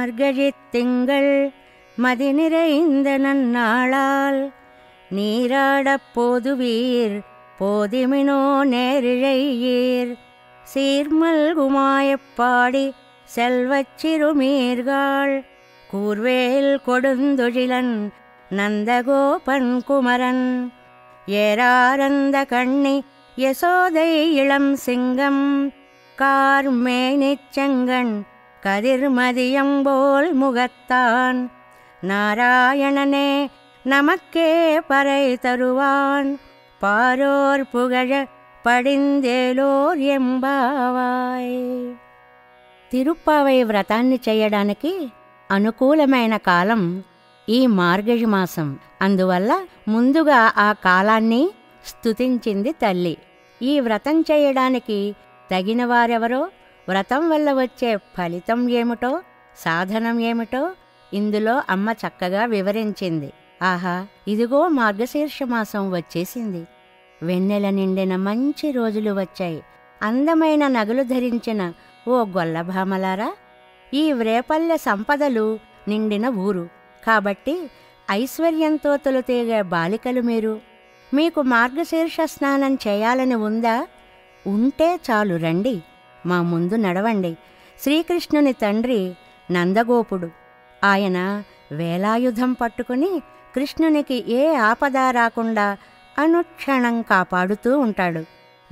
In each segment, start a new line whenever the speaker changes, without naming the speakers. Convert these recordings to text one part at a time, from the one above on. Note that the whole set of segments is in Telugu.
மார்கழித் திங்கள் மதி நிறைந்த நன்னாளால் நீராடப் போதுவீர் போதிமினோ நேரிழையீர் சீர்மல்குமாயப் பாடி செல்வச் சிறுமீர்காள் கூர்வேல் கொடுந்தொழிலன் நந்தகோபன் குமரன் ஏராரந்த கண்ணி யசோதை இளம் சிங்கம் கார்மேனிச் செங்கண் கதிர்மதியம்போல் முகத்தான் நாராயணனே நமக்கே பறை தருவான் பாரோர் புகழ పడిందేలోర్ ఎంబావాయ్. తిరుప్పావై వ్రతాన్ని చేయడానికి అనుకూలమైన కాలం ఈ మార్గశి మాసం. అందువల్ల ముందుగా ఆ కాలాన్ని స్తుతించింది తల్లి. ఈ వ్రతం చేయడానికి తగిన వారెవరో, వ్రతం వల్ల వచ్చే ఫలితం ఏమిటో, సాధనం ఏమిటో ఇందులో అమ్మ చక్కగా వివరించింది. ఆహా, ఇదిగో మార్గశీర్ష మాసం వచ్చేసింది. వెన్నెల నిండిన మంచి రోజులు వచ్చాయి. అందమైన నగలు ధరించిన ఓ గొల్లభామలారా, ఈ వ్రేపల్లె సంపదలు నిండిన ఊరు కాబట్టి ఐశ్వర్యంతో తొలుతీగే బాలికలు మీరు. మీకు మార్గశీర్ష స్నానం చేయాలని ఉందా? ఉంటే చాలు, రండి, మా ముందు నడవండి. శ్రీకృష్ణుని తండ్రి నందగోపుడు. ఆయన వేలాయుధం పట్టుకుని కృష్ణునికి ఏ ఆపద రాకుండా అనుక్షణం కాపాడుతూ ఉంటాడు.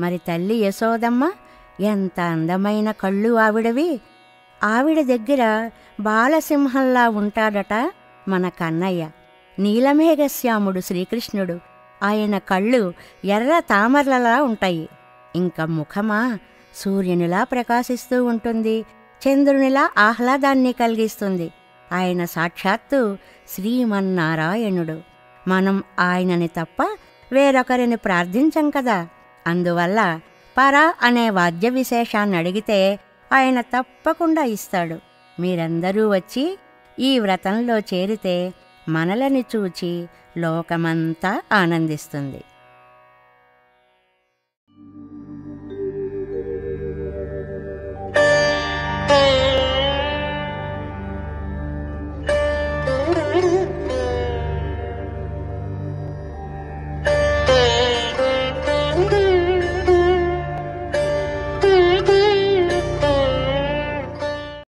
మరి తల్లి యశోదమ్మ ఎంత అందమైన కళ్ళు ఆవిడవి. ఆవిడ దగ్గర బాలసింహంలా ఉంటాడట మన కన్నయ్య. నీలమేఘశ్యాముడు శ్రీకృష్ణుడు. ఆయన కళ్ళు ఎర్ర తామరలలా ఉంటాయి. ఇంక ముఖమా సూర్యునిలా ప్రకాశిస్తూ ఉంటుంది, చంద్రునిలా ఆహ్లాదాన్ని కలిగిస్తుంది. ఆయన సాక్షాత్తు శ్రీమన్నారాయణుడు. మనం ఆయనని తప్ప వేరొకరిని ప్రార్థించం కదా. అందువల్ల పరా అనే వాద్య విశేషాన్ని అడిగితే ఆయన తప్పకుండా ఇస్తాడు. మీరందరూ వచ్చి ఈ వ్రతంలో చేరితే మనలని చూచి లోకమంతా ఆనందిస్తుంది.